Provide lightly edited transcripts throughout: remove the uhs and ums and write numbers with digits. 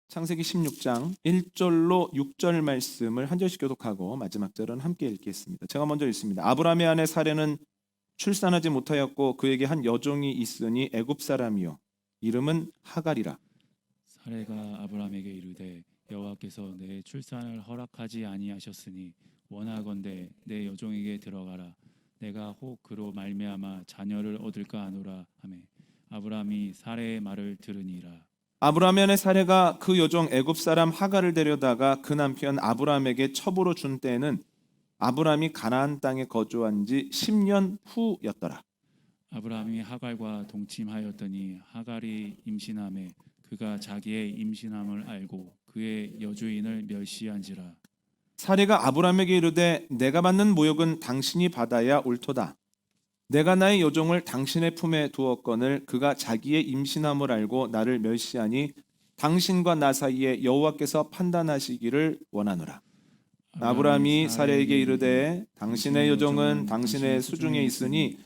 창세기 16장 1절로 6절 말씀을 한 절씩 교독하고 마지막 절은 함께 읽겠습니다. 제가 먼저 읽습니다. 아브라함의 아내 사레는 출산하지 못하였고 그에게 한 여종이 있으니 애굽 사람이요 이름은 하갈이라. 사레가 아브라함에게 이르되 여호와께서 내 출산을 허락하지 아니하셨으니 원하건대 내 여종에게 들어가라. 내가 혹 그로 말미암아 자녀를 얻을까 하노라 하매 아브라함이 사레의 말을 들으니라. 아브라함의 아내 사레가 그 여종 애굽 사람 하갈을 데려다가 그 남편 아브라함에게 첩으로 준 때에는 아브라함이 가나안 땅에 거주한 지 10년 후였더라. 아브라함이 하갈과 동침하였더니 하갈이 임신하매 그가 자기의 임신함을 알고 그의 여주인을 멸시한지라. 사레가 아브라함에게 이르되 내가 받는 모욕은 당신이 받아야 옳도다. 내가 나의 여종을 당신의 품에 두었거늘 그가 자기의 임신함을 알고 나를 멸시하니 당신과 나 사이에 여호와께서 판단하시기를 원하노라. 아브라함이 사레에게 이르되 당신의 여종은 당신의 수중에 있으니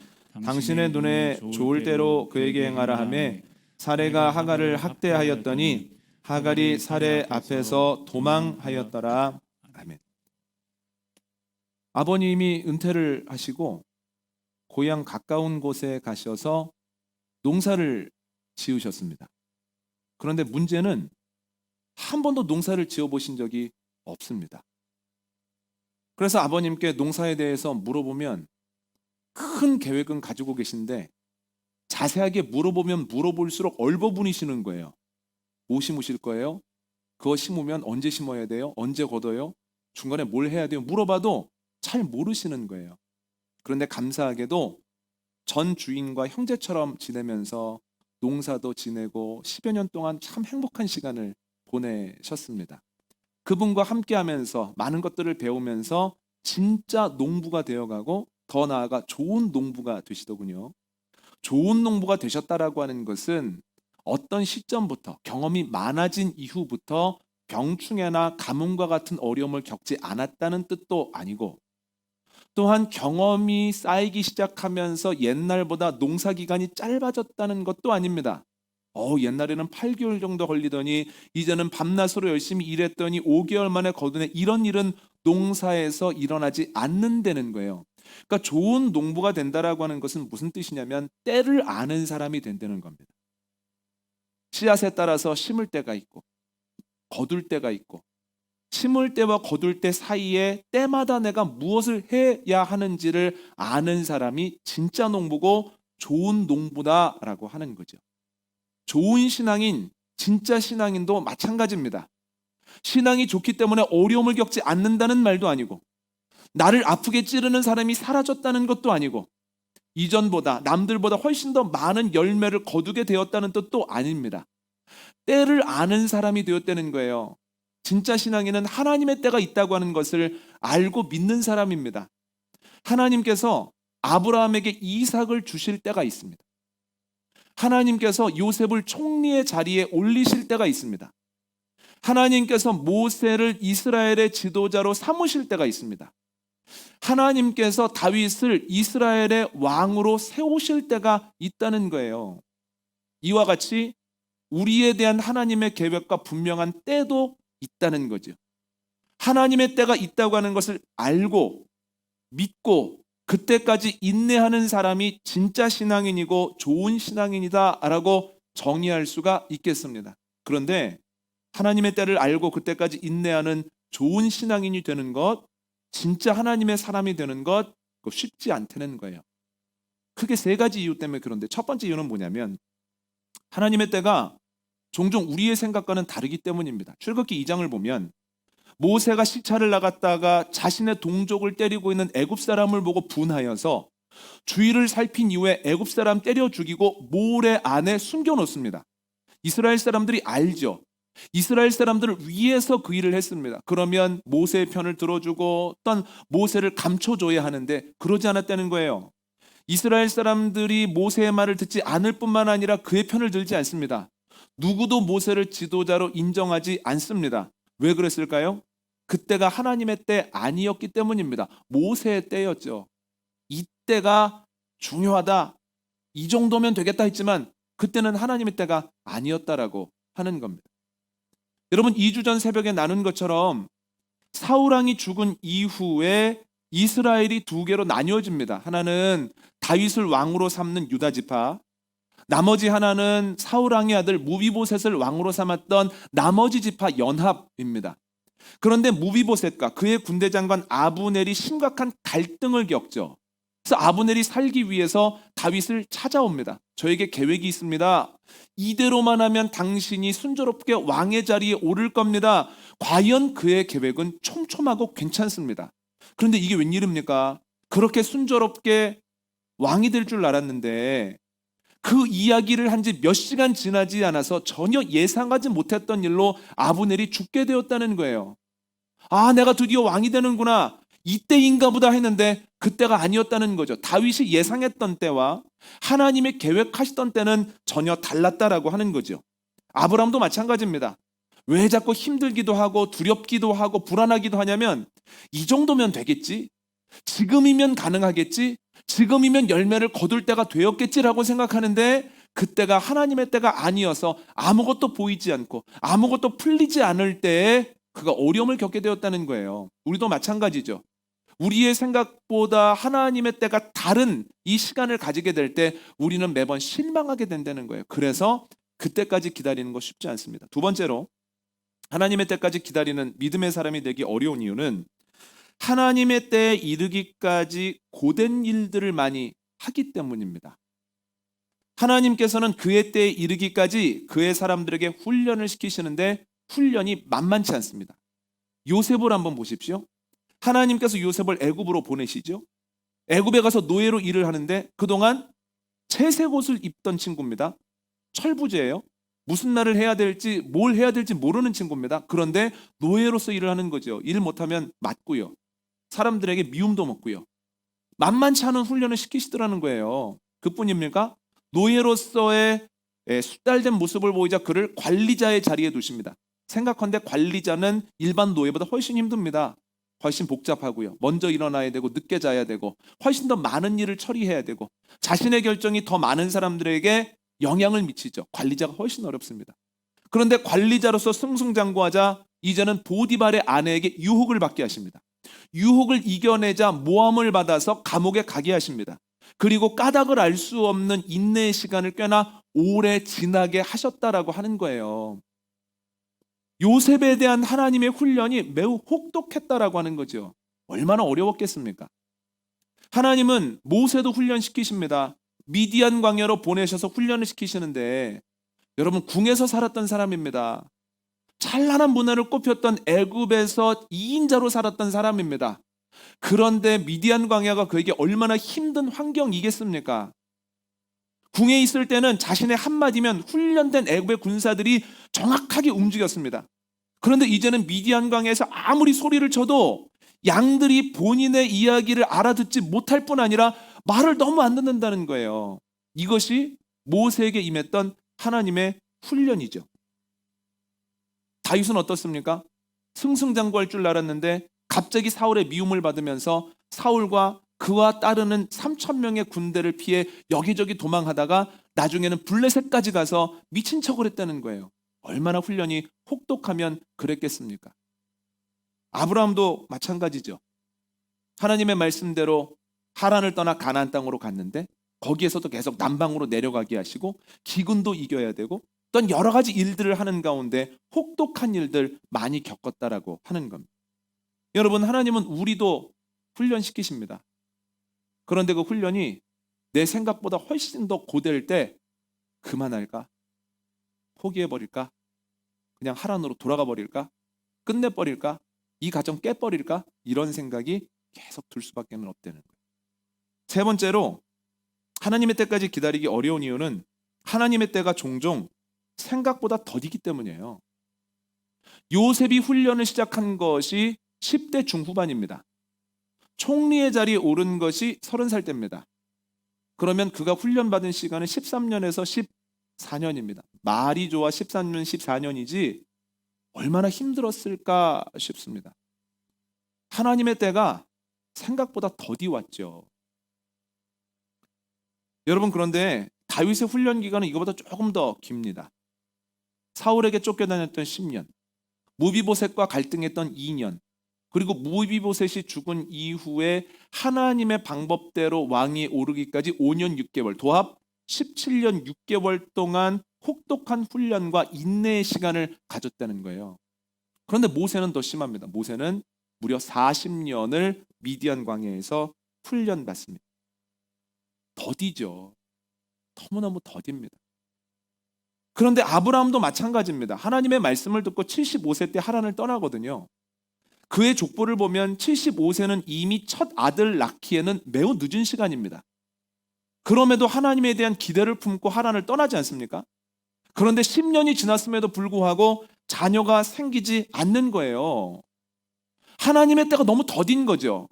당신의 눈에 좋을 대로 그에게 행하라 하며 사레가 하갈을 학대하였더니 하갈이 사레 앞에서 도망하였더라. 아멘. 아버님이 은퇴를 하시고 고향 가까운 곳에 가셔서 농사를 지으셨습니다. 그런데 문제는 한 번도 농사를 지어보신 적이 없습니다. 그래서 아버님께 농사에 대해서 물어보면 큰 계획은 가지고 계신데 자세하게 물어보면 물어볼수록 얼버무니시는 거예요. 뭐 심으실 거예요? 그거 심으면 언제 심어야 돼요? 언제 걷어요? 중간에 뭘 해야 돼요? 물어봐도 잘 모르시는 거예요. 그런데 감사하게도 전 주인과 형제처럼 지내면서 농사도 지내고 10여 년 동안 참 행복한 시간을 보내셨습니다. 그분과 함께하면서 많은 것들을 배우면서 진짜 농부가 되어가고 더 나아가 좋은 농부가 되시더군요. 좋은 농부가 되셨다라고 하는 것은 어떤 시점부터 경험이 많아진 이후부터 병충해나 가뭄과 같은 어려움을 겪지 않았다는 뜻도 아니고 또한 경험이 쌓이기 시작하면서 옛날보다 농사 기간이 짧아졌다는 것도 아닙니다. 옛날에는 8개월 정도 걸리더니 이제는 밤낮으로 열심히 일했더니 5개월 만에 거두네, 이런 일은 농사에서 일어나지 않는다는 거예요. 그러니까 좋은 농부가 된다라고 하는 것은 무슨 뜻이냐면 때를 아는 사람이 된다는 겁니다. 씨앗에 따라서 심을 때가 있고 거둘 때가 있고 심을 때와 거둘 때 사이에 때마다 내가 무엇을 해야 하는지를 아는 사람이 진짜 농부고 좋은 농부다라고 하는 거죠. 좋은 신앙인, 진짜 신앙인도 마찬가지입니다. 신앙이 좋기 때문에 어려움을 겪지 않는다는 말도 아니고 나를 아프게 찌르는 사람이 사라졌다는 것도 아니고 이전보다 남들보다 훨씬 더 많은 열매를 거두게 되었다는 뜻도 아닙니다. 때를 아는 사람이 되었다는 거예요. 진짜 신앙인은 하나님의 때가 있다고 하는 것을 알고 믿는 사람입니다. 하나님께서 아브라함에게 이삭을 주실 때가 있습니다. 하나님께서 요셉을 총리의 자리에 올리실 때가 있습니다. 하나님께서 모세를 이스라엘의 지도자로 삼으실 때가 있습니다. 하나님께서 다윗을 이스라엘의 왕으로 세우실 때가 있다는 거예요. 이와 같이 우리에 대한 하나님의 계획과 분명한 때도 있다는 거죠. 하나님의 때가 있다고 하는 것을 알고 믿고 그때까지 인내하는 사람이 진짜 신앙인이고 좋은 신앙인이다라고 정의할 수가 있겠습니다. 그런데 하나님의 때를 알고 그때까지 인내하는 좋은 신앙인이 되는 것, 진짜 하나님의 사람이 되는 것 쉽지 않다는 거예요. 크게 세 가지 이유 때문에 그런데 첫 번째 이유는 뭐냐면 하나님의 때가 종종 우리의 생각과는 다르기 때문입니다. 출애굽기 2장을 보면 모세가 시차를 나갔다가 자신의 동족을 때리고 있는 애굽 사람을 보고 분하여서 주위를 살핀 이후에 애굽 사람 때려 죽이고 모래 안에 숨겨놓습니다. 이스라엘 사람들이 알죠. 이스라엘 사람들을 위해서 그 일을 했습니다. 그러면 모세의 편을 들어주고 또한 모세를 감춰줘야 하는데 그러지 않았다는 거예요. 이스라엘 사람들이 모세의 말을 듣지 않을 뿐만 아니라 그의 편을 들지 않습니다. 누구도 모세를 지도자로 인정하지 않습니다. 왜 그랬을까요? 그때가 하나님의 때 아니었기 때문입니다. 모세의 때였죠. 이때가 중요하다, 이 정도면 되겠다 했지만 그때는 하나님의 때가 아니었다라고 하는 겁니다. 여러분 2주 전 새벽에 나눈 것처럼 사울 왕이 죽은 이후에 이스라엘이 두 개로 나뉘어집니다. 하나는 다윗을 왕으로 삼는 유다 지파, 나머지 하나는 사울 왕의 아들 무비보셋을 왕으로 삼았던 나머지 지파 연합입니다. 그런데 무비보셋과 그의 군대 장관 아브넬이 심각한 갈등을 겪죠. 그래서 아브넬이 살기 위해서 다윗을 찾아옵니다. 저에게 계획이 있습니다. 이대로만 하면 당신이 순조롭게 왕의 자리에 오를 겁니다. 과연 그의 계획은 촘촘하고 괜찮습니다. 그런데 이게 웬일입니까? 그렇게 순조롭게 왕이 될 줄 알았는데 그 이야기를 한 지 몇 시간 지나지 않아서 전혀 예상하지 못했던 일로 아브넬이 죽게 되었다는 거예요. 아, 내가 드디어 왕이 되는구나. 이때인가 보다 했는데 그때가 아니었다는 거죠. 다윗이 예상했던 때와 하나님의 계획하시던 때는 전혀 달랐다라고 하는 거죠. 아브라함도 마찬가지입니다. 왜 자꾸 힘들기도 하고 두렵기도 하고 불안하기도 하냐면 이 정도면 되겠지? 지금이면 가능하겠지? 지금이면 열매를 거둘 때가 되었겠지라고 생각하는데 그때가 하나님의 때가 아니어서 아무것도 보이지 않고 아무것도 풀리지 않을 때에 그가 어려움을 겪게 되었다는 거예요. 우리도 마찬가지죠. 우리의 생각보다 하나님의 때가 다른 이 시간을 가지게 될 때 우리는 매번 실망하게 된다는 거예요. 그래서 그때까지 기다리는 거 쉽지 않습니다. 두 번째로 하나님의 때까지 기다리는 믿음의 사람이 되기 어려운 이유는 하나님의 때에 이르기까지 고된 일들을 많이 하기 때문입니다. 하나님께서는 그의 때에 이르기까지 그의 사람들에게 훈련을 시키시는데 훈련이 만만치 않습니다. 요셉을 한번 보십시오. 하나님께서 요셉을 애굽으로 보내시죠. 애굽에 가서 노예로 일을 하는데 그동안 채색 옷을 입던 친구입니다. 철부지예요. 무슨 날을 해야 될지 뭘 해야 될지 모르는 친구입니다. 그런데 노예로서 일을 하는 거죠. 일 못하면 맞고요. 사람들에게 미움도 먹고요. 만만치 않은 훈련을 시키시더라는 거예요. 그뿐입니까? 노예로서의 숙달된 모습을 보이자 그를 관리자의 자리에 두십니다. 생각컨대 관리자는 일반 노예보다 훨씬 힘듭니다. 훨씬 복잡하고요. 먼저 일어나야 되고 늦게 자야 되고 훨씬 더 많은 일을 처리해야 되고 자신의 결정이 더 많은 사람들에게 영향을 미치죠. 관리자가 훨씬 어렵습니다. 그런데 관리자로서 승승장구하자 이제는 보디발의 아내에게 유혹을 받게 하십니다. 유혹을 이겨내자 모함을 받아서 감옥에 가게 하십니다. 그리고 까닭을 알 수 없는 인내의 시간을 꽤나 오래 지나게 하셨다라고 하는 거예요. 요셉에 대한 하나님의 훈련이 매우 혹독했다라고 하는 거죠. 얼마나 어려웠겠습니까? 하나님은 모세도 훈련시키십니다. 미디안 광야로 보내셔서 훈련을 시키시는데 여러분 궁에서 살았던 사람입니다. 찬란한 문화를 꼽혔던 애굽에서 2인자로 살았던 사람입니다. 그런데 미디안 광야가 그에게 얼마나 힘든 환경이겠습니까? 궁에 있을 때는 자신의 한마디면 훈련된 애굽의 군사들이 정확하게 움직였습니다. 그런데 이제는 미디안 광야에서 아무리 소리를 쳐도 양들이 본인의 이야기를 알아듣지 못할 뿐 아니라 말을 너무 안 듣는다는 거예요. 이것이 모세에게 임했던 하나님의 훈련이죠. 다윗은 어떻습니까? 승승장구할 줄 알았는데 갑자기 사울의 미움을 받으면서 사울과 그와 따르는 3,000명의 군대를 피해 여기저기 도망하다가 나중에는 블레셋까지 가서 미친 척을 했다는 거예요. 얼마나 훈련이 혹독하면 그랬겠습니까? 아브라함도 마찬가지죠. 하나님의 말씀대로 하란을 떠나 가나안 땅으로 갔는데 거기에서도 계속 남방으로 내려가게 하시고 기근도 이겨야 되고 또한 여러 가지 일들을 하는 가운데 혹독한 일들 많이 겪었다라고 하는 겁니다. 여러분, 하나님은 우리도 훈련시키십니다. 그런데 그 훈련이 내 생각보다 훨씬 더 고될 때 그만할까? 포기해버릴까? 그냥 하란으로 돌아가 버릴까? 끝내버릴까? 이 가정 깨버릴까? 이런 생각이 계속 들 수밖에 없다는 거예요. 세 번째로 하나님의 때까지 기다리기 어려운 이유는 하나님의 때가 종종 생각보다 더디기 때문이에요. 요셉이 훈련을 시작한 것이 10대 중후반입니다. 총리의 자리에 오른 것이 30살 때입니다. 그러면 그가 훈련받은 시간은 13년에서 14년입니다. 말이 좋아 13년, 14년이지 얼마나 힘들었을까 싶습니다. 하나님의 때가 생각보다 더디 왔죠. 여러분, 그런데 다윗의 훈련 기간은 이거보다 조금 더 깁니다. 사울에게 쫓겨다녔던 10년, 무비보셋과 갈등했던 2년, 그리고 무비보셋이 죽은 이후에 하나님의 방법대로 왕위에 오르기까지 5년 6개월, 도합 17년 6개월 동안 혹독한 훈련과 인내의 시간을 가졌다는 거예요. 그런데 모세는 더 심합니다. 모세는 무려 40년을 미디안 광야에서 훈련받습니다. 더디죠. 너무너무 더딥니다. 그런데 아브라함도 마찬가지입니다. 하나님의 말씀을 듣고 75세 때 하란을 떠나거든요. 그의 족보를 보면 75세는 이미 첫 아들 낳기에는 매우 늦은 시간입니다. 그럼에도 하나님에 대한 기대를 품고 하란을 떠나지 않습니까? 그런데 10년이 지났음에도 불구하고 자녀가 생기지 않는 거예요. 하나님의 때가 너무 더딘 거죠.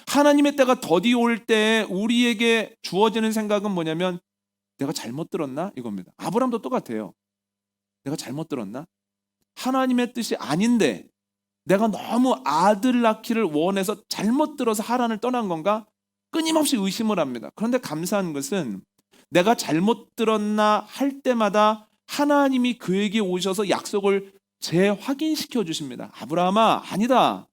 하나님의 때가 더디 올 때 우리에게 주어지는 생각은 뭐냐면 내가 잘못 들었나? 이겁니다. 아브라함도 똑같아요. 내가 잘못 들었나? 하나님의 뜻이 아닌데 내가 너무 아들 낳기를 원해서 잘못 들어서 하란을 떠난 건가? 끊임없이 의심을 합니다. 그런데 감사한 것은 내가 잘못 들었나 할 때마다 하나님이 그에게 오셔서 약속을 재확인시켜 주십니다. 아브라함아, 아니다.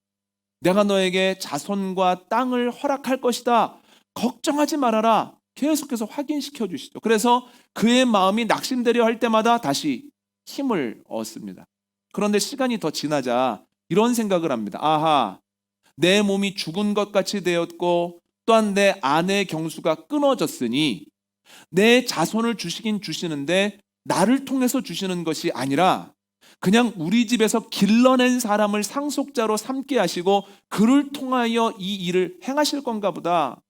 내가 너에게 자손과 땅을 허락할 것이다. 걱정하지 말아라. 계속해서 확인시켜 주시죠. 그래서 그의 마음이 낙심되려 할 때마다 다시 힘을 얻습니다. 그런데 시간이 더 지나자 이런 생각을 합니다. 아하, 내 몸이 죽은 것 같이 되었고 또한 내 아내의 경수가 끊어졌으니 내 자손을 주시긴 주시는데 나를 통해서 주시는 것이 아니라 그냥 우리 집에서 길러낸 사람을 상속자로 삼게 하시고 그를 통하여 이 일을 행하실 건가 보다.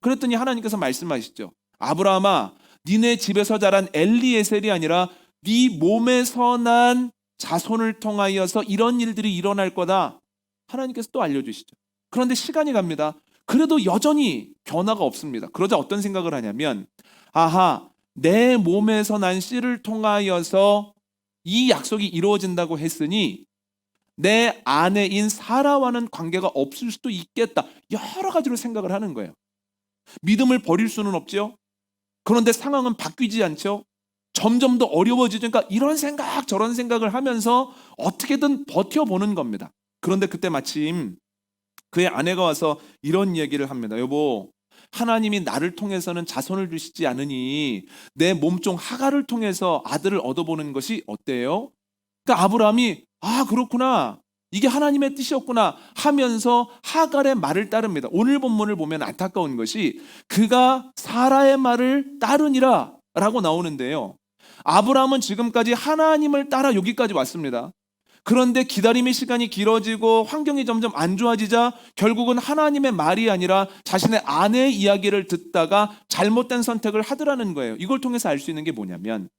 그랬더니 하나님께서 말씀하시죠. 아브라함아, 니네 집에서 자란 엘리에셀이 아니라 네 몸에서 난 자손을 통하여서 이런 일들이 일어날 거다. 하나님께서 또 알려주시죠. 그런데 시간이 갑니다. 그래도 여전히 변화가 없습니다. 그러자 어떤 생각을 하냐면 아하, 내 몸에서 난 씨를 통하여서 이 약속이 이루어진다고 했으니 내 아내인 사라와는 관계가 없을 수도 있겠다. 여러 가지로 생각을 하는 거예요. 믿음을 버릴 수는 없죠. 그런데 상황은 바뀌지 않죠. 점점 더 어려워지니까 이런 생각 저런 생각을 하면서 어떻게든 버텨보는 겁니다. 그런데 그때 마침 그의 아내가 와서 이런 얘기를 합니다. 여보, 하나님이 나를 통해서는 자손을 주시지 않으니 내 몸종 하갈을 통해서 아들을 얻어보는 것이 어때요? 그러니까 아브라함이 아 그렇구나, 이게 하나님의 뜻이었구나 하면서 하갈의 말을 따릅니다. 오늘 본문을 보면 안타까운 것이 그가 사라의 말을 따르니라 라고 나오는데요. 아브라함은 지금까지 하나님을 따라 여기까지 왔습니다. 그런데 기다림의 시간이 길어지고 환경이 점점 안 좋아지자 결국은 하나님의 말이 아니라 자신의 아내의 이야기를 듣다가 잘못된 선택을 하더라는 거예요. 이걸 통해서 알 수 있는 게 뭐냐면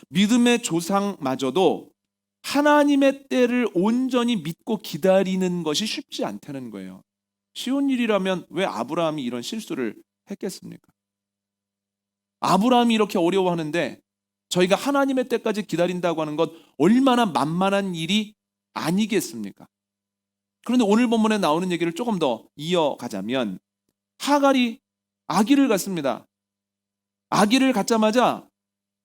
믿음의 조상마저도 하나님의 때를 온전히 믿고 기다리는 것이 쉽지 않다는 거예요. 쉬운 일이라면 왜 아브라함이 이런 실수를 했겠습니까? 아브라함이 이렇게 어려워하는데 저희가 하나님의 때까지 기다린다고 하는 것 얼마나 만만한 일이 아니겠습니까? 그런데 오늘 본문에 나오는 얘기를 조금 더 이어가자면 하갈이 아기를 갖습니다. 아기를 갖자마자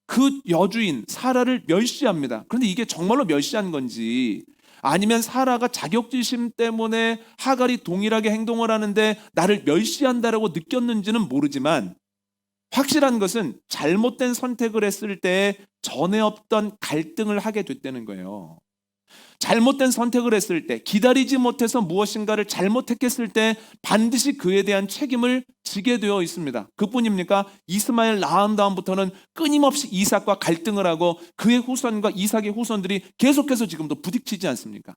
그 여주인 사라를 멸시합니다. 그런데 이게 정말로 멸시한 건지 아니면 사라가 자격지심 때문에 하갈이 동일하게 행동을 하는데 나를 멸시한다라고 느꼈는지는 모르지만 확실한 것은 잘못된 선택을 했을 때 전에 없던 갈등을 하게 됐다는 거예요. 잘못된 선택을 했을 때, 기다리지 못해서 무엇인가를 잘못했을 때 반드시 그에 대한 책임을 지게 되어 있습니다. 그뿐입니까? 이스마엘 낳은 다음부터는 끊임없이 이삭과 갈등을 하고 그의 후손과 이삭의 후손들이 계속해서 지금도 부딪히지 않습니까?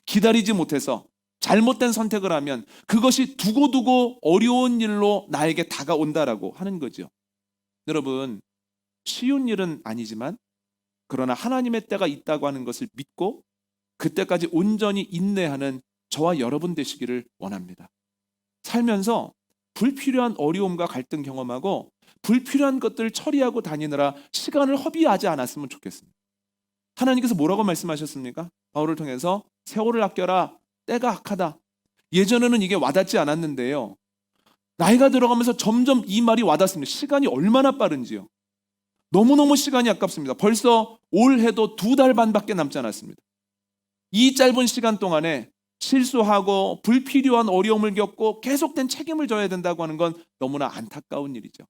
기다리지 못해서 잘못된 선택을 하면 그것이 두고두고 어려운 일로 나에게 다가온다라고 하는 거죠. 여러분, 쉬운 일은 아니지만 그러나 하나님의 때가 있다고 하는 것을 믿고 그때까지 온전히 인내하는 저와 여러분 되시기를 원합니다. 살면서 불필요한 어려움과 갈등 경험하고 불필요한 것들을 처리하고 다니느라 시간을 허비하지 않았으면 좋겠습니다. 하나님께서 뭐라고 말씀하셨습니까? 바울을 통해서 세월을 아껴라, 때가 악하다. 예전에는 이게 와닿지 않았는데요. 나이가 들어가면서 점점 이 말이 와닿습니다. 시간이 얼마나 빠른지요. 너무너무 시간이 아깝습니다. 벌써 올해도 2달 반밖에 남지 않았습니다. 이 짧은 시간 동안에 실수하고 불필요한 어려움을 겪고 계속된 책임을 져야 된다고 하는 건 너무나 안타까운 일이죠.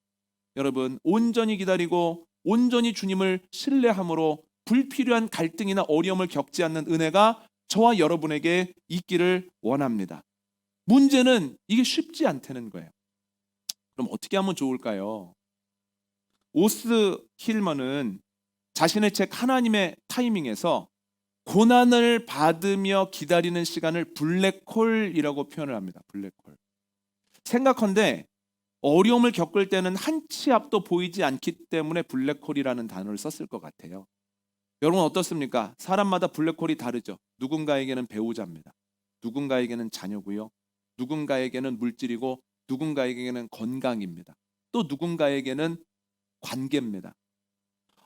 여러분, 온전히 기다리고 온전히 주님을 신뢰함으로 불필요한 갈등이나 어려움을 겪지 않는 은혜가 저와 여러분에게 있기를 원합니다. 문제는 이게 쉽지 않다는 거예요. 그럼 어떻게 하면 좋을까요? 오스 힐먼은 자신의 책 하나님의 타이밍에서 고난을 받으며 기다리는 시간을 블랙홀이라고 표현을 합니다. 블랙홀. 생각컨대 어려움을 겪을 때는 한 치 앞도 보이지 않기 때문에 블랙홀이라는 단어를 썼을 것 같아요. 여러분 어떻습니까? 사람마다 블랙홀이 다르죠. 누군가에게는 배우자입니다. 누군가에게는 자녀고요. 누군가에게는 물질이고 누군가에게는 건강입니다. 또 누군가에게는 관계입니다.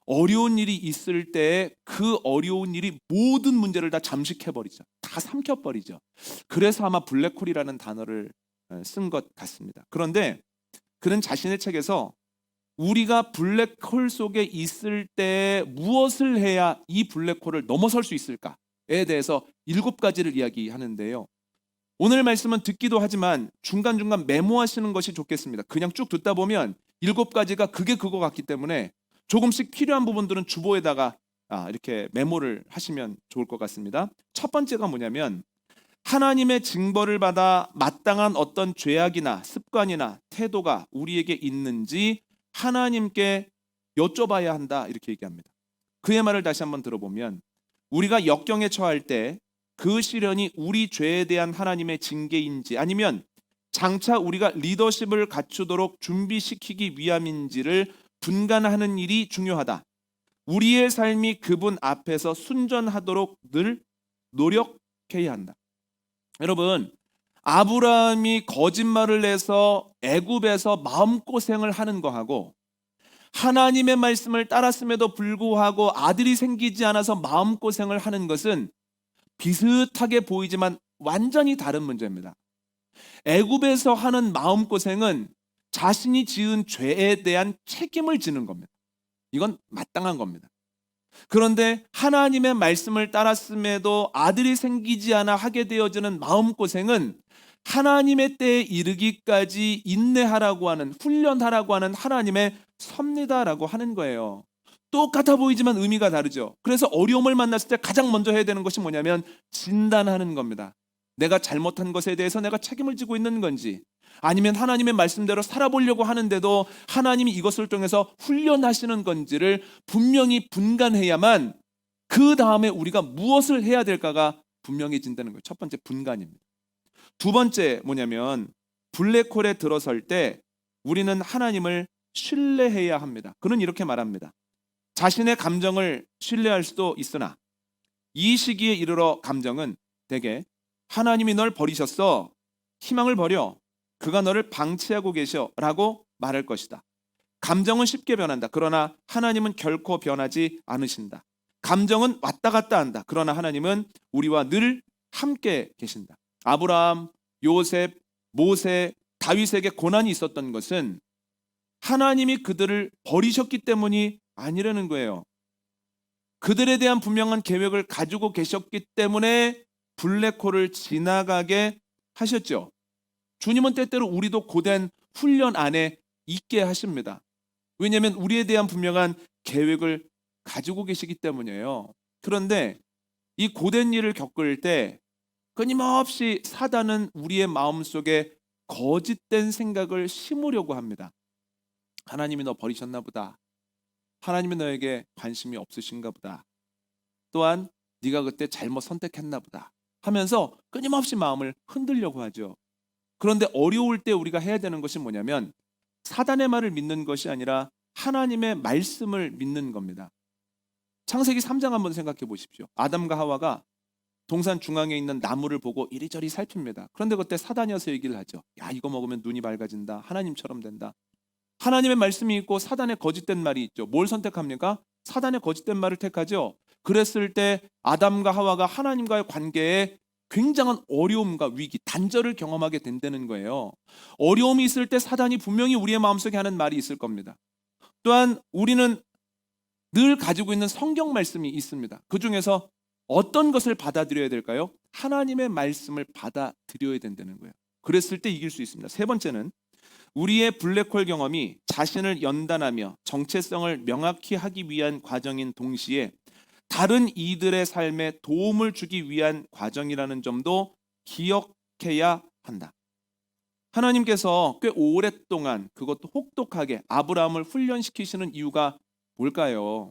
어려운 일이 있을 때 그 어려운 일이 모든 문제를 다 잠식해버리죠. 다 삼켜버리죠. 그래서 아마 블랙홀이라는 단어를 쓴 것 같습니다. 그런데 그는 자신의 책에서 우리가 블랙홀 속에 있을 때 무엇을 해야 이 블랙홀을 넘어설 수 있을까에 대해서 7가지를 이야기하는데요. 오늘 말씀은 듣기도 하지만 중간중간 메모하시는 것이 좋겠습니다. 그냥 쭉 듣다 보면 7가지가 그게 그거 같기 때문에 조금씩 필요한 부분들은 주보에다가 이렇게 메모를 하시면 좋을 것 같습니다. 첫 번째가 뭐냐면 하나님의 징벌을 받아 마땅한 어떤 죄악이나 습관이나 태도가 우리에게 있는지 하나님께 여쭤봐야 한다 이렇게 얘기합니다. 그의 말을 다시 한번 들어보면 우리가 역경에 처할 때 그 시련이 우리 죄에 대한 하나님의 징계인지 아니면 장차 우리가 리더십을 갖추도록 준비시키기 위함인지를 분간하는 일이 중요하다. 우리의 삶이 그분 앞에서 순전하도록 늘 노력해야 한다. 여러분, 아브라함이 거짓말을 해서 애굽에서 마음고생을 하는 거하고 하나님의 말씀을 따랐음에도 불구하고 아들이 생기지 않아서 마음고생을 하는 것은 비슷하게 보이지만 완전히 다른 문제입니다. 애굽에서 하는 마음고생은 자신이 지은 죄에 대한 책임을 지는 겁니다. 이건 마땅한 겁니다. 그런데 하나님의 말씀을 따랐음에도 아들이 생기지 않아 하게 되어지는 마음고생은 하나님의 때에 이르기까지 인내하라고 하는, 훈련하라고 하는 하나님의 섭리다라고 하는 거예요. 똑같아 보이지만 의미가 다르죠. 그래서 어려움을 만났을 때 가장 먼저 해야 되는 것이 뭐냐면 진단하는 겁니다. 내가 잘못한 것에 대해서 내가 책임을 지고 있는 건지, 아니면 하나님의 말씀대로 살아보려고 하는데도 하나님이 이것을 통해서 훈련하시는 건지를 분명히 분간해야만 그 다음에 우리가 무엇을 해야 될까가 분명해진다는 거예요. 첫 번째 분간입니다. 두 번째 뭐냐면 블랙홀에 들어설 때 우리는 하나님을 신뢰해야 합니다. 그는 이렇게 말합니다. 자신의 감정을 신뢰할 수도 있으나 이 시기에 이르러 감정은 대개 하나님이 널 버리셨어, 희망을 버려, 그가 너를 방치하고 계셔 라고 말할 것이다. 감정은 쉽게 변한다. 그러나 하나님은 결코 변하지 않으신다. 감정은 왔다 갔다 한다. 그러나 하나님은 우리와 늘 함께 계신다. 아브라함, 요셉, 모세, 다윗에게 고난이 있었던 것은 하나님이 그들을 버리셨기 때문이 아니라는 거예요. 그들에 대한 분명한 계획을 가지고 계셨기 때문에 블랙홀을 지나가게 하셨죠. 주님은 때때로 우리도 고된 훈련 안에 있게 하십니다. 왜냐하면 우리에 대한 분명한 계획을 가지고 계시기 때문이에요. 그런데 이 고된 일을 겪을 때 끊임없이 사단은 우리의 마음속에 거짓된 생각을 심으려고 합니다. 하나님이 너 버리셨나 보다. 하나님이 너에게 관심이 없으신가 보다. 또한 네가 그때 잘못 선택했나 보다 하면서 끊임없이 마음을 흔들려고 하죠. 그런데 어려울 때 우리가 해야 되는 것이 뭐냐면 사단의 말을 믿는 것이 아니라 하나님의 말씀을 믿는 겁니다. 창세기 3장 한번 생각해 보십시오. 아담과 하와가 동산 중앙에 있는 나무를 보고 이리저리 살핍니다. 그런데 그때 사단이 와서 얘기를 하죠. 야, 이거 먹으면 눈이 밝아진다. 하나님처럼 된다. 하나님의 말씀이 있고 사단의 거짓된 말이 있죠. 뭘 선택합니까? 사단의 거짓된 말을 택하죠. 그랬을 때 아담과 하와가 하나님과의 관계에 굉장한 어려움과 위기, 단절을 경험하게 된다는 거예요. 어려움이 있을 때 사단이 분명히 우리의 마음속에 하는 말이 있을 겁니다. 또한 우리는 늘 가지고 있는 성경 말씀이 있습니다. 그 중에서 어떤 것을 받아들여야 될까요? 하나님의 말씀을 받아들여야 된다는 거예요. 그랬을 때 이길 수 있습니다. 세 번째는 우리의 블랙홀 경험이 자신을 연단하며 정체성을 명확히 하기 위한 과정인 동시에 다른 이들의 삶에 도움을 주기 위한 과정이라는 점도 기억해야 한다. 하나님께서 꽤 오랫동안 그것도 혹독하게 아브라함을 훈련시키시는 이유가 뭘까요?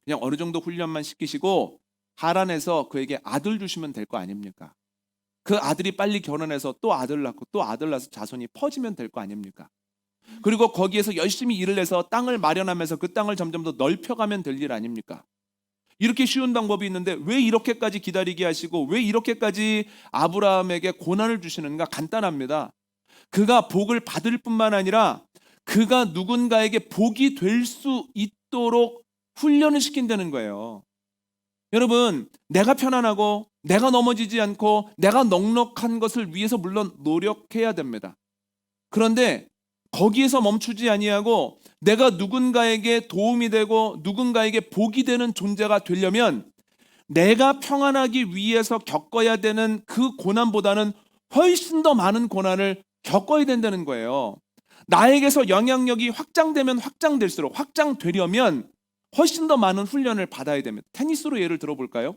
그냥 어느 정도 훈련만 시키시고 하란에서 그에게 아들 주시면 될 거 아닙니까? 그 아들이 빨리 결혼해서 또 아들 낳고 또 아들 낳아서 자손이 퍼지면 될 거 아닙니까? 그리고 거기에서 열심히 일을 해서 땅을 마련하면서 그 땅을 점점 더 넓혀가면 될 일 아닙니까? 이렇게 쉬운 방법이 있는데 왜 이렇게까지 기다리게 하시고 왜 이렇게까지 아브라함에게 고난을 주시는가? 간단합니다. 그가 복을 받을 뿐만 아니라 그가 누군가에게 복이 될 수 있도록 훈련을 시킨다는 거예요. 여러분, 내가 편안하고 내가 넘어지지 않고 내가 넉넉한 것을 위해서 물론 노력해야 됩니다. 그런데 거기에서 멈추지 아니하고 내가 누군가에게 도움이 되고 누군가에게 복이 되는 존재가 되려면 내가 평안하기 위해서 겪어야 되는 그 고난보다는 훨씬 더 많은 고난을 겪어야 된다는 거예요. 나에게서 영향력이 확장되면 확장될수록 확장되려면 훨씬 더 많은 훈련을 받아야 됩니다. 테니스로 예를 들어볼까요?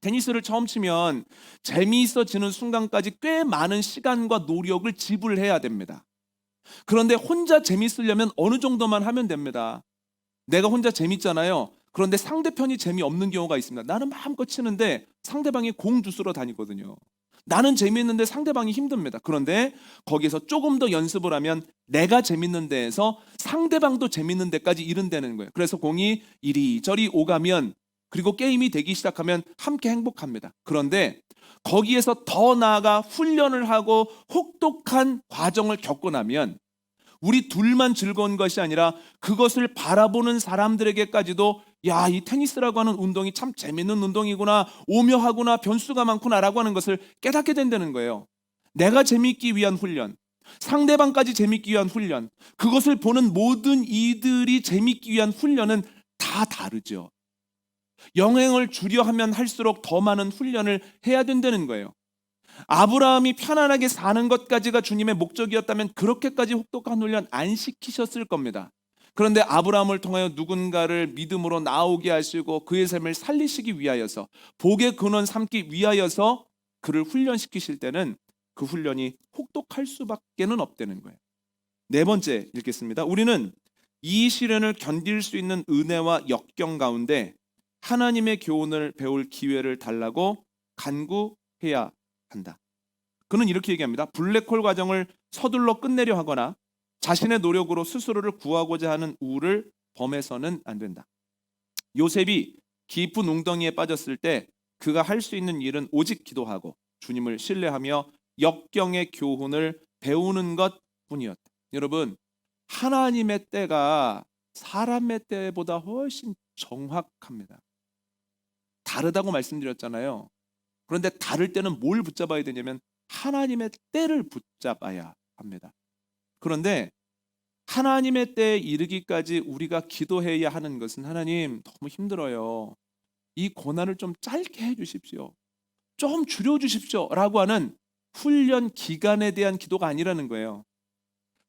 테니스를 처음 치면 재미있어지는 순간까지 꽤 많은 시간과 노력을 지불해야 됩니다. 그런데 혼자 재밌으려면 어느 정도만 하면 됩니다. 내가 혼자 재밌잖아요. 그런데 상대편이 재미없는 경우가 있습니다. 나는 마음껏 치는데 상대방이 공 주스러 다니거든요. 나는 재미있는데 상대방이 힘듭니다. 그런데 거기서 조금 더 연습을 하면 내가 재밌는 데에서 상대방도 재밌는 데까지 이른다는 거예요. 그래서 공이 이리저리 오가면 그리고 게임이 되기 시작하면 함께 행복합니다. 그런데 거기에서 더 나아가 훈련을 하고 혹독한 과정을 겪고 나면 우리 둘만 즐거운 것이 아니라 그것을 바라보는 사람들에게까지도 야, 이 테니스라고 하는 운동이 참 재밌는 운동이구나, 오묘하구나, 변수가 많구나라고 하는 것을 깨닫게 된다는 거예요. 내가 재밌기 위한 훈련, 상대방까지 재밌기 위한 훈련, 그것을 보는 모든 이들이 재밌기 위한 훈련은 다 다르죠. 영향을 주려 하면 할수록 더 많은 훈련을 해야 된다는 거예요. 아브라함이 편안하게 사는 것까지가 주님의 목적이었다면 그렇게까지 혹독한 훈련 안 시키셨을 겁니다. 그런데 아브라함을 통하여 누군가를 믿음으로 나오게 하시고 그의 삶을 살리시기 위하여서 복의 근원 삼기 위하여서 그를 훈련시키실 때는 그 훈련이 혹독할 수밖에는 없다는 거예요. 네 번째 읽겠습니다. 우리는 이 시련을 견딜 수 있는 은혜와 역경 가운데 하나님의 교훈을 배울 기회를 달라고 간구해야 한다. 그는 이렇게 얘기합니다. 블랙홀 과정을 서둘러 끝내려 하거나 자신의 노력으로 스스로를 구하고자 하는 우를 범해서는 안 된다. 요셉이 깊은 웅덩이에 빠졌을 때 그가 할 수 있는 일은 오직 기도하고 주님을 신뢰하며 역경의 교훈을 배우는 것뿐이었다. 여러분, 하나님의 때가 사람의 때보다 훨씬 정확합니다. 다르다고 말씀드렸잖아요. 그런데 다를 때는 뭘 붙잡아야 되냐면 하나님의 때를 붙잡아야 합니다. 그런데 하나님의 때에 이르기까지 우리가 기도해야 하는 것은 하나님 너무 힘들어요. 이 고난을 좀 짧게 해주십시오. 좀 줄여주십시오. 라고 하는 훈련 기간에 대한 기도가 아니라는 거예요.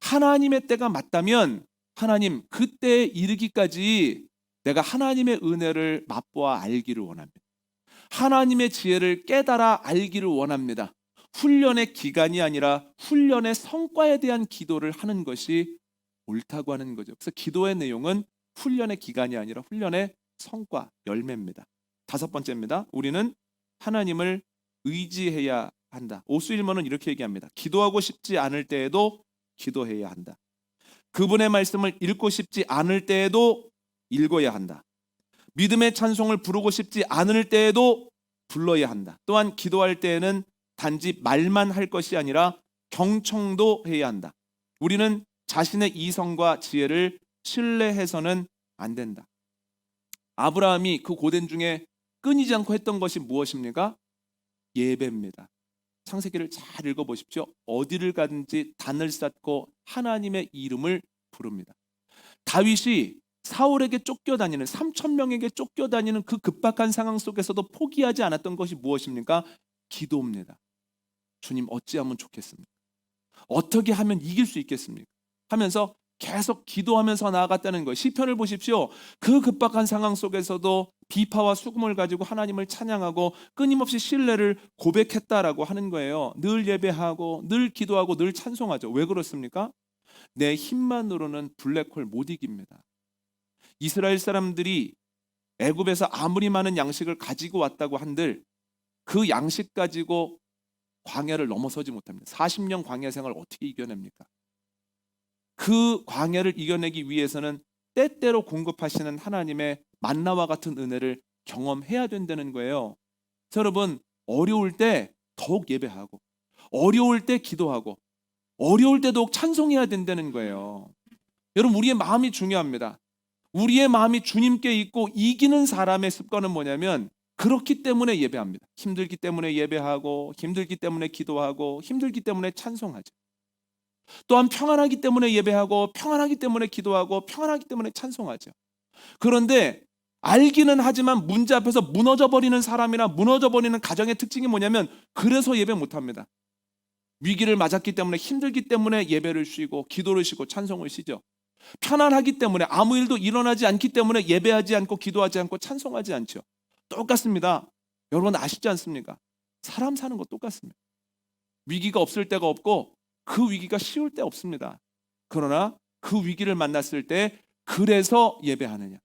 하나님의 때가 맞다면 하나님 그때에 이르기까지 내가 하나님의 은혜를 맛보아 알기를 원합니다. 하나님의 지혜를 깨달아 알기를 원합니다. 훈련의 기간이 아니라 훈련의 성과에 대한 기도를 하는 것이 옳다고 하는 거죠. 그래서 기도의 내용은 훈련의 기간이 아니라 훈련의 성과, 열매입니다. 다섯 번째입니다. 우리는 하나님을 의지해야 한다. 오스윌머는 이렇게 얘기합니다. 기도하고 싶지 않을 때에도 기도해야 한다. 그분의 말씀을 읽고 싶지 않을 때에도 읽어야 한다. 믿음의 찬송을 부르고 싶지 않을 때에도 불러야 한다. 또한 기도할 때에는 단지 말만 할 것이 아니라 경청도 해야 한다. 우리는 자신의 이성과 지혜를 신뢰해서는 안 된다. 아브라함이 그 고된 중에 끊이지 않고 했던 것이 무엇입니까? 예배입니다. 창세기를 잘 읽어보십시오. 어디를 가든지 단을 쌓고 하나님의 이름을 부릅니다. 다윗이 사울에게 쫓겨다니는 3천 명에게 쫓겨다니는 그 급박한 상황 속에서도 포기하지 않았던 것이 무엇입니까? 기도입니다. 주님 어찌하면 좋겠습니까? 어떻게 하면 이길 수 있겠습니까? 하면서 계속 기도하면서 나아갔다는 거예요. 시편을 보십시오. 그 급박한 상황 속에서도 비파와 수금을 가지고 하나님을 찬양하고 끊임없이 신뢰를 고백했다라고 하는 거예요. 늘 예배하고 늘 기도하고 늘 찬송하죠. 왜 그렇습니까? 내 힘만으로는 블랙홀 못 이깁니다. 이스라엘 사람들이 애굽에서 아무리 많은 양식을 가지고 왔다고 한들 그 양식 가지고 광야를 넘어서지 못합니다. 40년 광야 생활 어떻게 이겨냅니까? 그 광야를 이겨내기 위해서는 때때로 공급하시는 하나님의 만나와 같은 은혜를 경험해야 된다는 거예요. 여러분, 어려울 때 더욱 예배하고 어려울 때 기도하고 어려울 때 더욱 찬송해야 된다는 거예요. 여러분, 우리의 마음이 중요합니다. 우리의 마음이 주님께 있고 이기는 사람의 습관은 뭐냐면 그렇기 때문에 예배합니다. 힘들기 때문에 예배하고 힘들기 때문에 기도하고 힘들기 때문에 찬송하죠. 또한 평안하기 때문에 예배하고 평안하기 때문에 기도하고 평안하기 때문에 찬송하죠. 그런데 알기는 하지만 문제 앞에서 무너져버리는 사람이나 무너져버리는 가정의 특징이 뭐냐면 그래서 예배 못합니다. 위기를 맞았기 때문에 힘들기 때문에 예배를 쉬고 기도를 쉬고 찬송을 쉬죠. 편안하기 때문에 아무 일도 일어나지 않기 때문에 예배하지 않고 기도하지 않고 찬송하지 않죠. 똑같습니다. 여러분 아시지 않습니까? 사람 사는 거 똑같습니다. 위기가 없을 때가 없고 그 위기가 쉬울 때 없습니다. 그러나 그 위기를 만났을 때 그래서 예배하느냐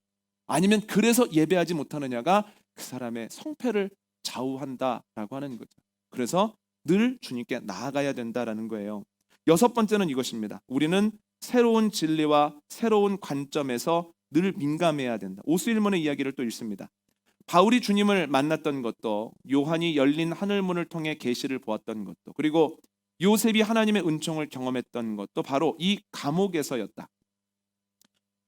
아니면 그래서 예배하지 못하느냐가 그 사람의 성패를 좌우한다라고 하는 거죠. 그래서 늘 주님께 나아가야 된다라는 거예요. 여섯 번째는 이것입니다. 우리는 새로운 진리와 새로운 관점에서 늘 민감해야 된다. 오수일문의 이야기를 또 읽습니다. 바울이 주님을 만났던 것도 요한이 열린 하늘문을 통해 계시를 보았던 것도 그리고 요셉이 하나님의 은총을 경험했던 것도 바로 이 감옥에서였다.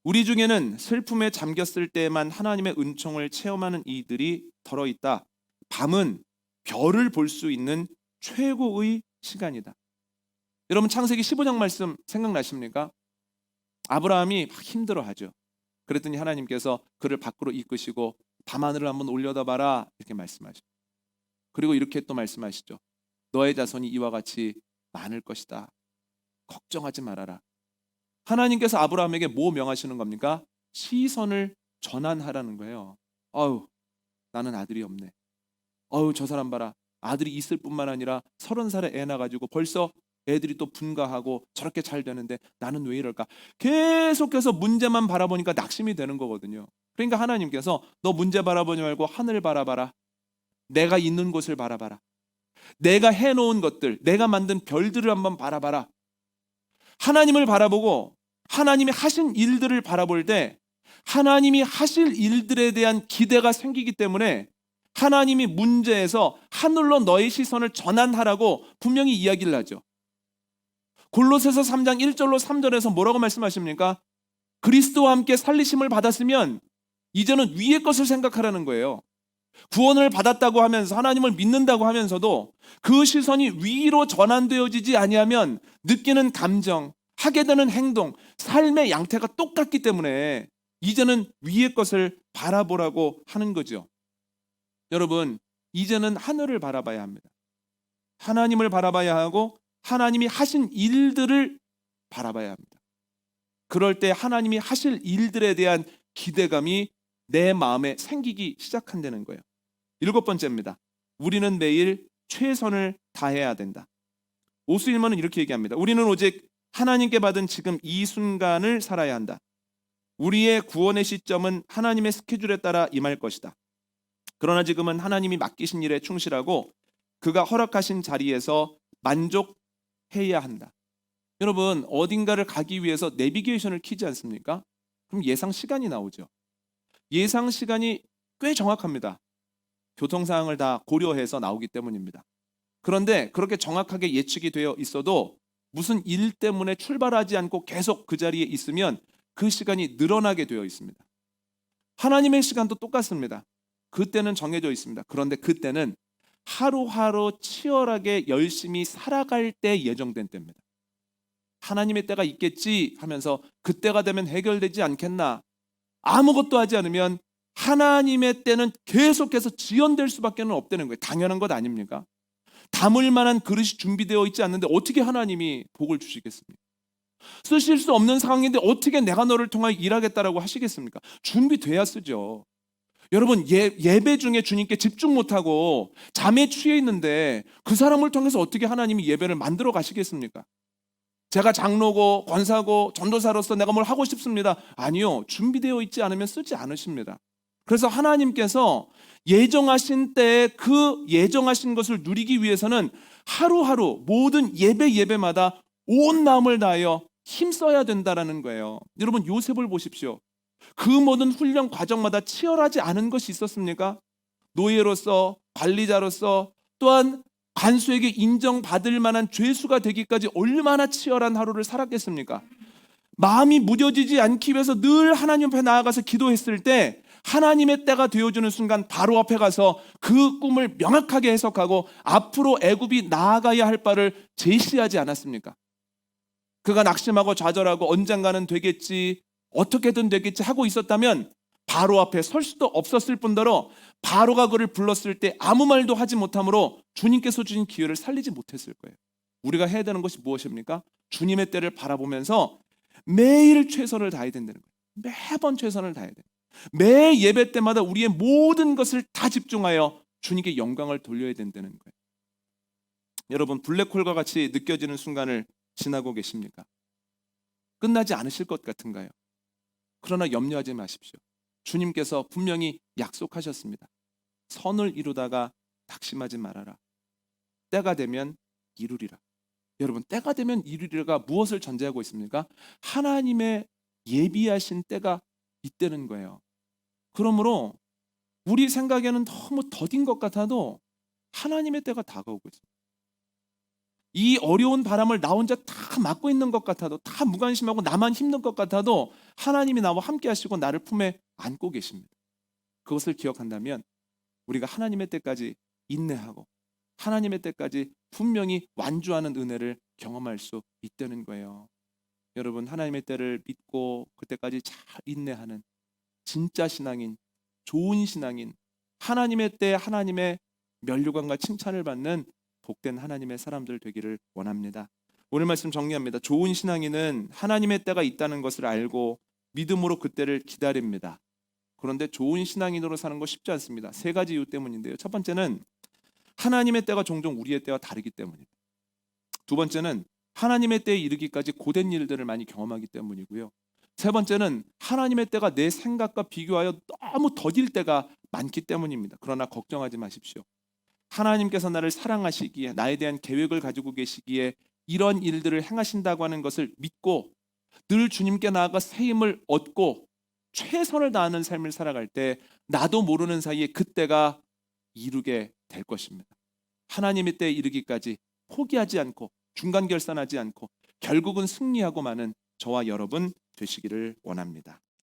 우리 중에는 슬픔에 잠겼을 때만 하나님의 은총을 체험하는 이들이 덜어 있다. 밤은 별을 볼 수 있는 최고의 시간이다. 여러분 창세기 15장 말씀 생각나십니까? 아브라함이 막 힘들어하죠. 그랬더니 하나님께서 그를 밖으로 이끄시고 밤하늘을 한번 올려다봐라 이렇게 말씀하시죠. 그리고 이렇게 또 말씀하시죠. 너의 자손이 이와 같이 많을 것이다. 걱정하지 말아라. 하나님께서 아브라함에게 뭐 명하시는 겁니까? 시선을 전환하라는 거예요. 아유 나는 아들이 없네. 아유 저 사람 봐라. 아들이 있을 뿐만 아니라 30살에 애 낳아가지고 벌써 애들이 또 분가하고 저렇게 잘 되는데 나는 왜 이럴까? 계속해서 문제만 바라보니까 낙심이 되는 거거든요. 그러니까 하나님께서 너 문제 바라보지 말고 하늘 바라봐라. 내가 있는 곳을 바라봐라. 내가 해놓은 것들, 내가 만든 별들을 한번 바라봐라. 하나님을 바라보고 하나님이 하신 일들을 바라볼 때 하나님이 하실 일들에 대한 기대가 생기기 때문에 하나님이 문제에서 하늘로 너의 시선을 전환하라고 분명히 이야기를 하죠. 골로새서 3장 1절로 3절에서 뭐라고 말씀하십니까? 그리스도와 함께 살리심을 받았으면 이제는 위의 것을 생각하라는 거예요. 구원을 받았다고 하면서 하나님을 믿는다고 하면서도 그 시선이 위로 전환되어지지 아니하면 느끼는 감정, 하게 되는 행동, 삶의 양태가 똑같기 때문에 이제는 위의 것을 바라보라고 하는 거죠. 여러분, 이제는 하늘을 바라봐야 합니다. 하나님을 바라봐야 하고 하나님이 하신 일들을 바라봐야 합니다. 그럴 때 하나님이 하실 일들에 대한 기대감이 내 마음에 생기기 시작한다는 거예요. 7번째입니다. 우리는 매일 최선을 다해야 된다. 오수일문은 이렇게 얘기합니다. 우리는 오직 하나님께 받은 지금 이 순간을 살아야 한다. 우리의 구원의 시점은 하나님의 스케줄에 따라 임할 것이다. 그러나 지금은 하나님이 맡기신 일에 충실하고 그가 허락하신 자리에서 만족해야 한다. 여러분 어딘가를 가기 위해서 내비게이션을 키지 않습니까? 그럼 예상 시간이 나오죠. 예상 시간이 꽤 정확합니다. 교통 상황을 다 고려해서 나오기 때문입니다. 그런데 그렇게 정확하게 예측이 되어 있어도 무슨 일 때문에 출발하지 않고 계속 그 자리에 있으면 그 시간이 늘어나게 되어 있습니다. 하나님의 시간도 똑같습니다. 그때는 정해져 있습니다. 그런데 그때는 하루하루 치열하게 열심히 살아갈 때 예정된 때입니다. 하나님의 때가 있겠지 하면서 그때가 되면 해결되지 않겠나 아무것도 하지 않으면 하나님의 때는 계속해서 지연될 수밖에 없다는 거예요. 당연한 것 아닙니까? 담을 만한 그릇이 준비되어 있지 않는데 어떻게 하나님이 복을 주시겠습니까? 쓰실 수 없는 상황인데 어떻게 내가 너를 통하여 일하겠다라고 하시겠습니까? 준비돼야 쓰죠. 여러분, 예배 중에 주님께 집중 못하고 잠에 취해 있는데 그 사람을 통해서 어떻게 하나님이 예배를 만들어 가시겠습니까? 제가 장로고 권사고 전도사로서 내가 뭘 하고 싶습니다. 아니요, 준비되어 있지 않으면 쓰지 않으십니다. 그래서 하나님께서 예정하신 때에 그 예정하신 것을 누리기 위해서는 하루하루 모든 예배마다 온 마음을 다하여 힘써야 된다라는 거예요. 여러분, 요셉을 보십시오. 그 모든 훈련 과정마다 치열하지 않은 것이 있었습니까? 노예로서, 관리자로서, 또한 간수에게 인정받을 만한 죄수가 되기까지 얼마나 치열한 하루를 살았겠습니까? 마음이 무뎌지지 않기 위해서 늘 하나님 앞에 나아가서 기도했을 때 하나님의 때가 되어주는 순간 바로 앞에 가서 그 꿈을 명확하게 해석하고 앞으로 애굽이 나아가야 할 바를 제시하지 않았습니까? 그가 낙심하고 좌절하고 언젠가는 되겠지, 어떻게든 되겠지 하고 있었다면 바로 앞에 설 수도 없었을 뿐더러 바로가 그를 불렀을 때 아무 말도 하지 못하므로 주님께서 주신 기회를 살리지 못했을 거예요. 우리가 해야 되는 것이 무엇입니까? 주님의 때를 바라보면서 매일 최선을 다해야 된다는 거예요. 매번 최선을 다해야 돼요. 매 예배 때마다 우리의 모든 것을 다 집중하여 주님께 영광을 돌려야 된다는 거예요. 여러분, 블랙홀과 같이 느껴지는 순간을 지나고 계십니까? 끝나지 않으실 것 같은가요? 그러나 염려하지 마십시오. 주님께서 분명히 약속하셨습니다. 선을 이루다가 낙심하지 말아라. 때가 되면 이루리라. 여러분, 때가 되면 이루리라가 무엇을 전제하고 있습니까? 하나님의 예비하신 때가 있다는 거예요. 그러므로 우리 생각에는 너무 더딘 것 같아도 하나님의 때가 다가오고 있습니다. 이 어려운 바람을 나 혼자 다 맡고 있는 것 같아도, 다 무관심하고 나만 힘든 것 같아도 하나님이 나와 함께 하시고 나를 품에 안고 계십니다. 그것을 기억한다면 우리가 하나님의 때까지 인내하고 하나님의 때까지 분명히 완주하는 은혜를 경험할 수 있다는 거예요. 여러분, 하나님의 때를 믿고 그때까지 잘 인내하는 진짜 신앙인, 좋은 신앙인, 하나님의 때 하나님의 면류관과 칭찬을 받는 복된 하나님의 사람들 되기를 원합니다. 오늘 말씀 정리합니다. 좋은 신앙인은 하나님의 때가 있다는 것을 알고 믿음으로 그 때를 기다립니다. 그런데 좋은 신앙인으로 사는 거 쉽지 않습니다. 세 가지 이유 때문인데요. 첫 번째는 하나님의 때가 종종 우리의 때와 다르기 때문입니다. 두 번째는 하나님의 때에 이르기까지 고된 일들을 많이 경험하기 때문이고요. 세 번째는 하나님의 때가 내 생각과 비교하여 너무 더딜 때가 많기 때문입니다. 그러나 걱정하지 마십시오. 하나님께서 나를 사랑하시기에, 나에 대한 계획을 가지고 계시기에 이런 일들을 행하신다고 하는 것을 믿고 늘 주님께 나아가 새 힘을 얻고 최선을 다하는 삶을 살아갈 때 나도 모르는 사이에 그때가 이루게 될 것입니다. 하나님의 때에 이르기까지 포기하지 않고 중간 결산하지 않고 결국은 승리하고 마는 저와 여러분 되시기를 원합니다.